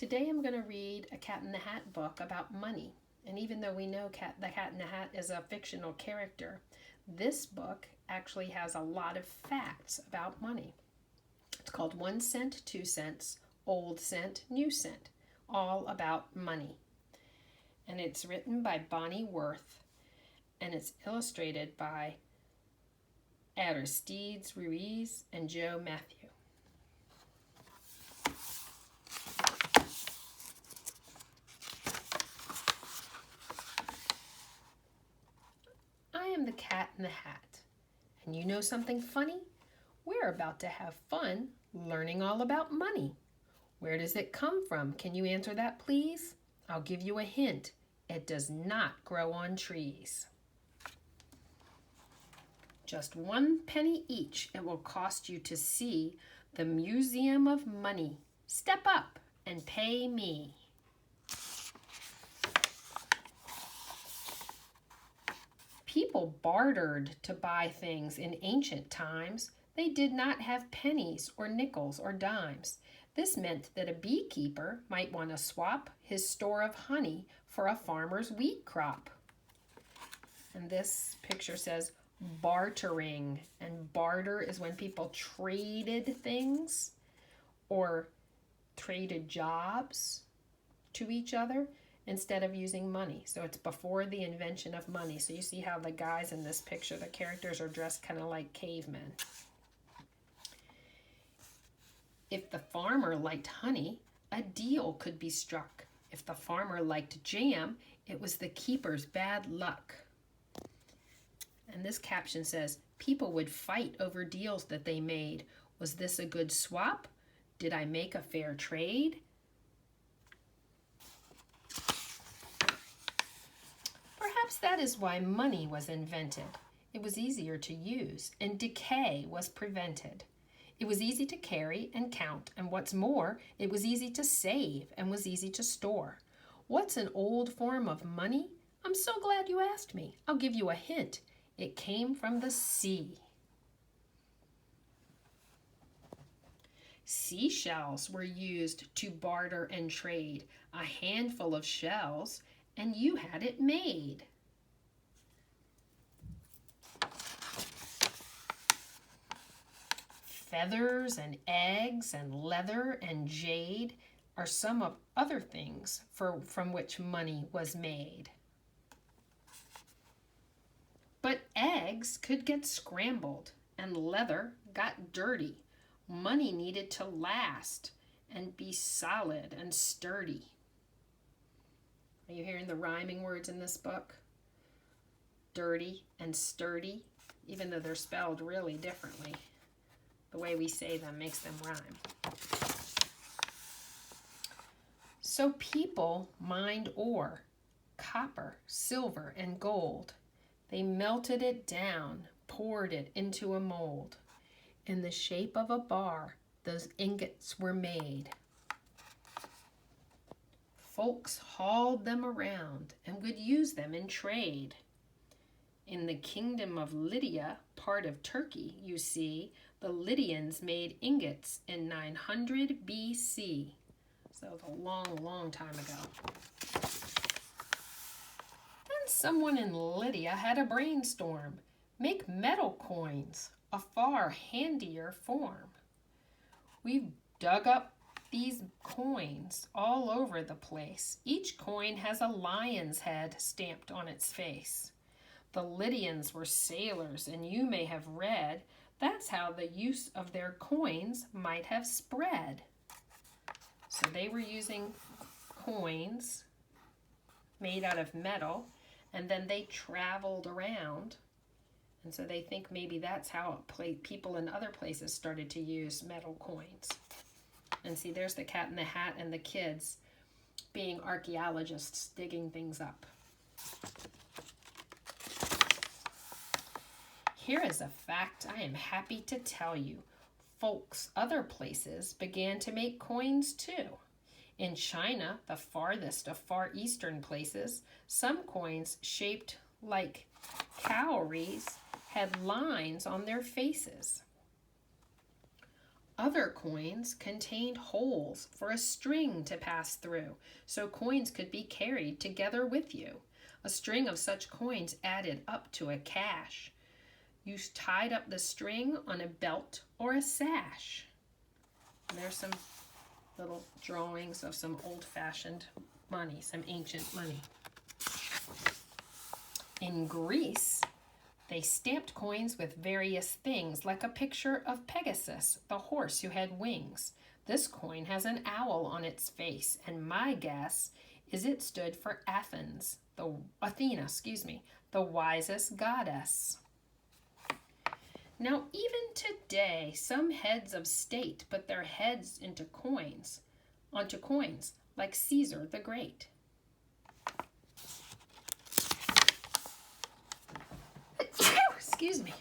Today I'm going to read a Cat in the Hat book about money. And even though we know the Cat in the Hat is a fictional character, this book actually has a lot of facts about money. It's called 1 Cent, 2 Cents, Old Cent, New Cent, all about money. And it's written by Bonnie Worth, and it's illustrated by Aristides Ruiz and Joe Matthew. I am the Cat in the Hat. And you know something funny? We're about to have fun learning all about money. Where does it come from? Can you answer that, please? I'll give you a hint. It does not grow on trees. Just 1 penny each it will cost you to see the Museum of Money. Step up and pay me. People bartered to buy things in ancient times. They did not have pennies or nickels or dimes. This meant that a beekeeper might want to swap his store of honey for a farmer's wheat crop. And this picture says bartering. And barter is when people traded things or traded jobs to each other instead of using money. So it's before the invention of money. So you see how the guys in this picture, the characters are dressed kind of like cavemen. If the farmer liked honey, a deal could be struck. If the farmer liked jam, it was the keeper's bad luck. And this caption says, people would fight over deals that they made. Was this a good swap? Did I make a fair trade? Perhaps that is why money was invented. It was easier to use, and decay was prevented. It was easy to carry and count, and what's more, it was easy to save and was easy to store. What's an old form of money? I'm so glad you asked me. I'll give you a hint. It came from the sea. Seashells were used to barter and trade. A handful of shells, and you had it made. Feathers and eggs and leather and jade are some of other things from which money was made. But eggs could get scrambled and leather got dirty. Money needed to last and be solid and sturdy. Are you hearing the rhyming words in this book? Dirty and sturdy, even though they're spelled really differently. The way we say them makes them rhyme. So people mined ore, copper, silver, and gold. They melted it down, poured it into a mold. In the shape of a bar, those ingots were made. Folks hauled them around and would use them in trade. In the kingdom of Lydia, part of Turkey, you see, the Lydians made ingots in 900 BC. So a long, long time ago. Then someone in Lydia had a brainstorm. Make metal coins, a far handier form. We've dug up these coins all over the place. Each coin has a lion's head stamped on its face. The Lydians were sailors, and you may have read that's how the use of their coins might have spread. So they were using coins made out of metal, and then they traveled around. And so they think maybe that's how people in other places started to use metal coins. And see, there's the Cat in the Hat and the kids being archaeologists digging things up. Here is a fact I am happy to tell you. Folks other places began to make coins too. In China, the farthest of Far Eastern places, some coins shaped like cowries had lines on their faces. Other coins contained holes for a string to pass through, so coins could be carried together with you. A string of such coins added up to a cash. You tied up the string on a belt or a sash. And there's some little drawings of some old-fashioned money, some ancient money. In Greece, they stamped coins with various things, like a picture of Pegasus, the horse who had wings. This coin has an owl on its face, and my guess is it stood for Athena, the wisest goddess. Now, even today, some heads of state put their heads onto coins, like Caesar the Great. Excuse me.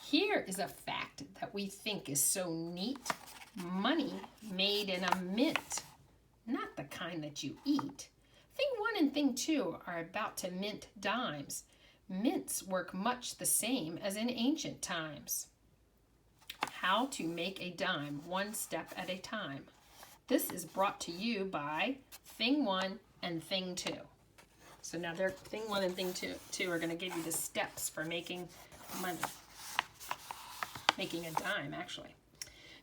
Here is a fact that we think is so neat. Money made in a mint, not the kind that you eat. Thing 1 and Thing 2 are about to mint dimes. Mints work much the same as in ancient times. How to make a dime one step at a time. This is brought to you by Thing 1 and Thing 2. So now Thing 1 and Thing 2 are going to give you the steps for making money. Making a dime, actually.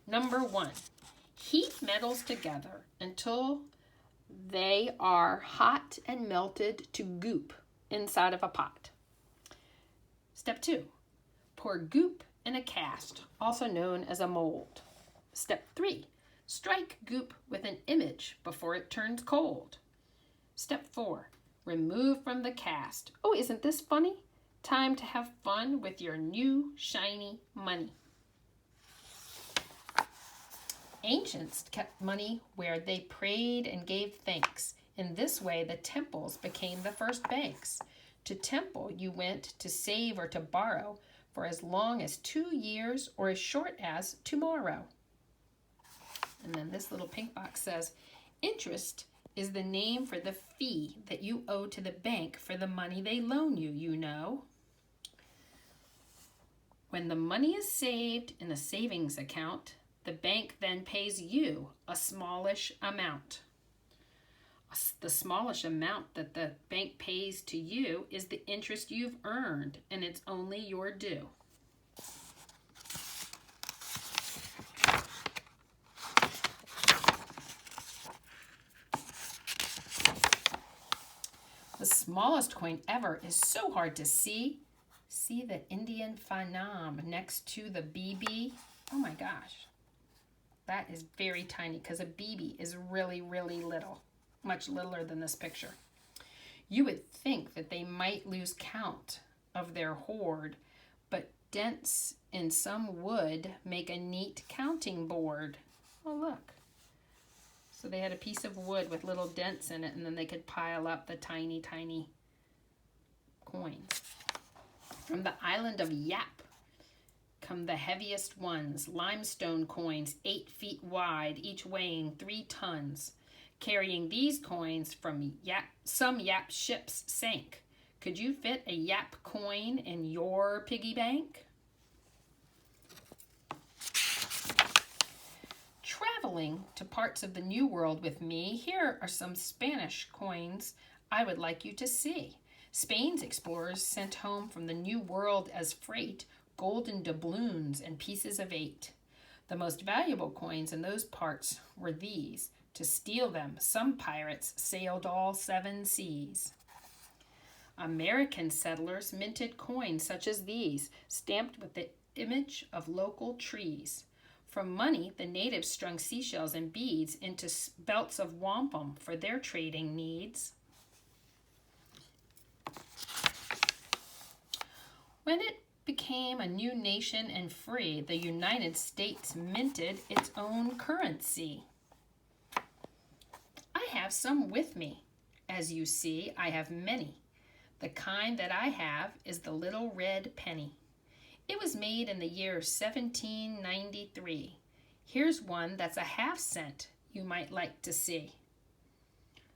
Number 1, heat metals together until they are hot and melted to goop inside of a pot. Step 2, pour goop in a cast, also known as a mold. Step 3, strike goop with an image before it turns cold. Step 4, remove from the cast. Oh, isn't this funny? Time to have fun with your new shiny money. Ancients kept money where they prayed and gave thanks. In this way, the temples became the first banks. To temple, you went to save or to borrow for as long as 2 years or as short as tomorrow. And then this little pink box says, interest is the name for the fee that you owe to the bank for the money they loan you, you know. When the money is saved in a savings account, the bank then pays you a smallish amount. The smallish amount that the bank pays to you is the interest you've earned, and it's only your due. The smallest coin ever is so hard to see. See the Indian Phanam next to the BB? Oh my gosh. That is very tiny because a BB is really, really little. Much littler than this picture. You would think that they might lose count of their hoard, but dents in some wood make a neat counting board. Oh, look. So they had a piece of wood with little dents in it, and then they could pile up the tiny, tiny coins. From the island of Yap come the heaviest ones, limestone coins 8 feet wide, each weighing 3 tons. Carrying these coins from some Yap ships sank. Could you fit a Yap coin in your piggy bank? Traveling to parts of the New World with me, here are some Spanish coins I would like you to see. Spain's explorers sent home from the New World as freight golden doubloons and pieces of 8. The most valuable coins in those parts were these. To steal them, some pirates sailed all 7 seas. American settlers minted coins such as these, stamped with the image of local trees. From money, the natives strung seashells and beads into belts of wampum for their trading needs. When it became a new nation and free, the United States minted its own currency. I have some with me. As you see, I have many. The kind that I have is the little red penny. It was made in the year 1793. Here's one that's a half-cent you might like to see.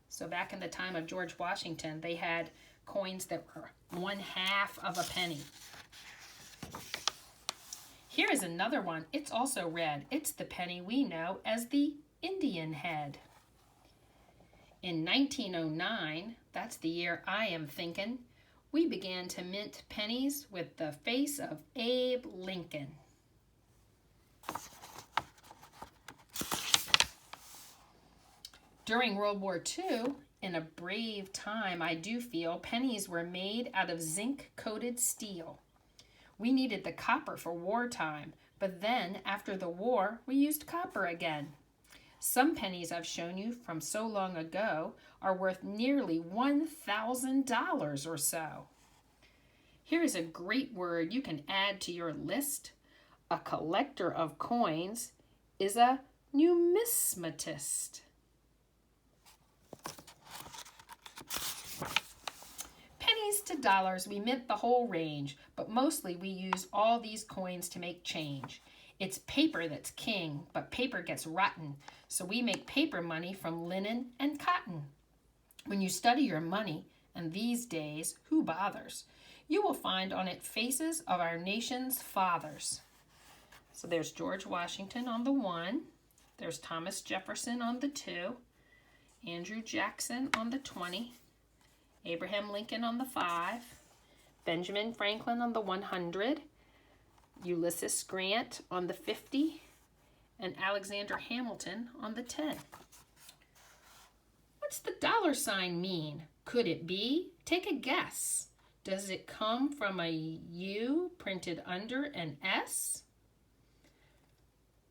So back in the time of George Washington, they had coins that were 1/2 of a penny. Here is another one. It's also red. It's the penny we know as the Indian head. In 1909, that's the year I am thinking, we began to mint pennies with the face of Abe Lincoln. During World War II, in a brave time, I do feel, pennies were made out of zinc-coated steel. We needed the copper for wartime, but then, after the war, we used copper again. Some pennies I've shown you from so long ago are worth nearly $1,000 or so. Here is a great word you can add to your list. A collector of coins is a numismatist. Pennies to dollars, we mint the whole range, but mostly we use all these coins to make change. It's paper that's king, but paper gets rotten, so we make paper money from linen and cotton. When you study your money, and these days, who bothers? You will find on it faces of our nation's fathers. So there's George Washington on the 1, there's Thomas Jefferson on the 2, Andrew Jackson on the 20, Abraham Lincoln on the 5, Benjamin Franklin on the 100, Ulysses Grant on the 50, and Alexander Hamilton on the 10. What's the dollar sign mean? Could it be? Take a guess. Does it come from a U printed under an S?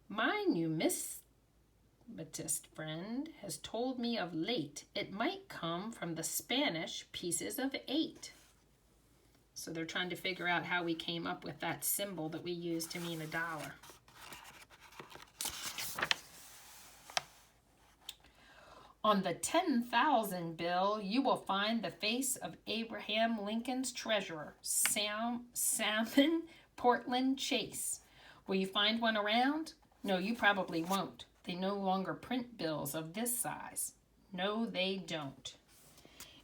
My numismatist friend has told me of late it might come from the Spanish pieces of 8. So they're trying to figure out how we came up with that symbol that we use to mean a dollar. On the 10,000 bill, you will find the face of Abraham Lincoln's treasurer, Salmon Portland Chase. Will you find one around? No, you probably won't. They no longer print bills of this size. No, they don't.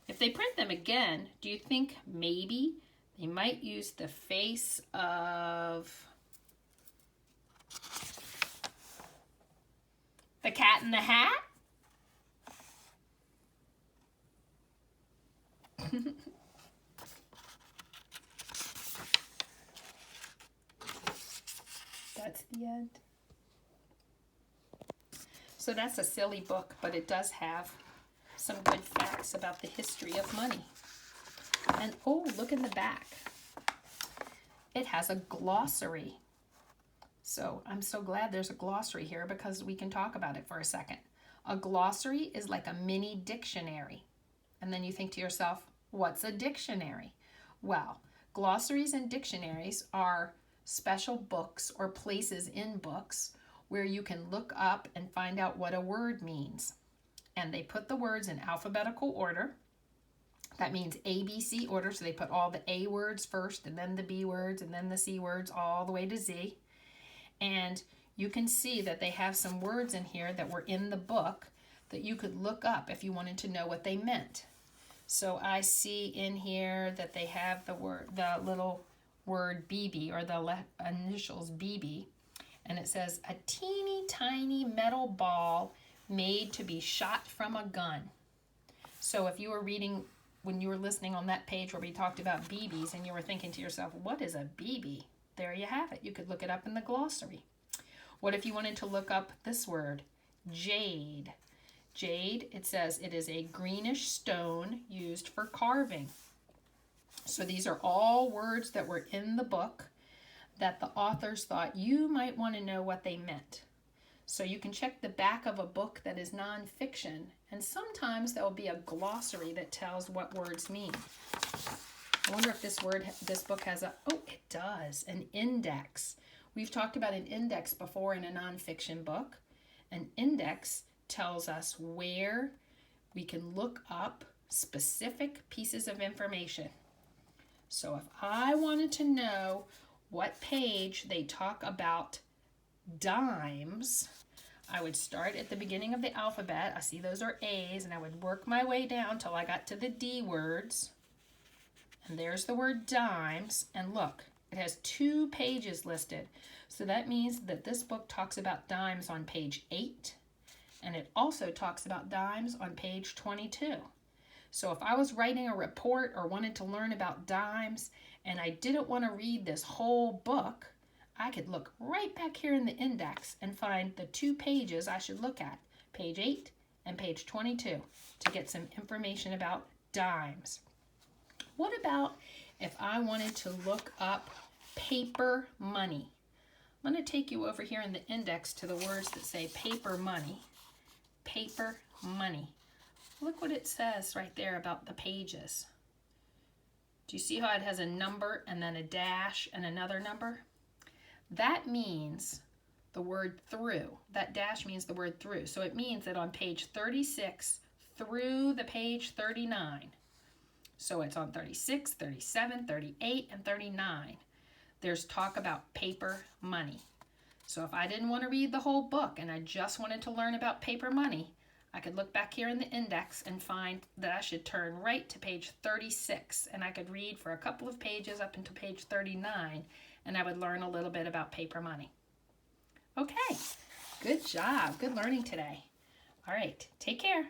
If they print them again, do you think maybe they might use the face of the Cat in the Hat? That's the end. So that's a silly book, but it does have some good facts about the history of money. And oh, look in the back. It has a glossary. So I'm so glad there's a glossary here because we can talk about it for a second. A glossary is like a mini dictionary. And then you think to yourself, what's a dictionary? Well, glossaries and dictionaries are special books or places in books where you can look up and find out what a word means. And they put the words in alphabetical order. That means ABC order, so they put all the A words first, and then the B words, and then the C words, all the way to Z. And you can see that they have some words in here that were in the book that you could look up if you wanted to know what they meant. So I see in here that they have the little word BB, or the initials BB, and it says a teeny tiny metal ball made to be shot from a gun. So if you were reading, when you were listening on that page where we talked about BBs and you were thinking to yourself, what is a BB? There you have it. You could look it up in the glossary. What if you wanted to look up this word, jade? Jade, it says it is a greenish stone used for carving. So these are all words that were in the book that the authors thought you might want to know what they meant. So you can check the back of a book that is nonfiction, and sometimes there will be a glossary that tells what words mean. I wonder if this book has it does, an index. We've talked about an index before in a nonfiction book. An index tells us where we can look up specific pieces of information. So if I wanted to know what page they talk about dimes, I would start at the beginning of the alphabet. I see those are A's, and I would work my way down till I got to the D words. And there's the word dimes, and look, it has 2 pages listed. So that means that this book talks about dimes on page 8, and it also talks about dimes on page 22. So if I was writing a report or wanted to learn about dimes and I didn't want to read this whole book, I could look right back here in the index and find the 2 pages I should look at, page 8 and page 22, to get some information about dimes. What about if I wanted to look up paper money? I'm going to take you over here in the index to the words that say paper money. Paper money. Look what it says right there about the pages. Do you see how it has a number and then a dash and another number? That means the word through. That dash means the word through. So it means that on page 36 through the page 39. So it's on 36, 37, 38, and 39. There's talk about paper money. So if I didn't want to read the whole book and I just wanted to learn about paper money, I could look back here in the index and find that I should turn right to page 36, and I could read for a couple of pages up until page 39, and I would learn a little bit about paper money. Okay, good job. Good learning today. All right, take care.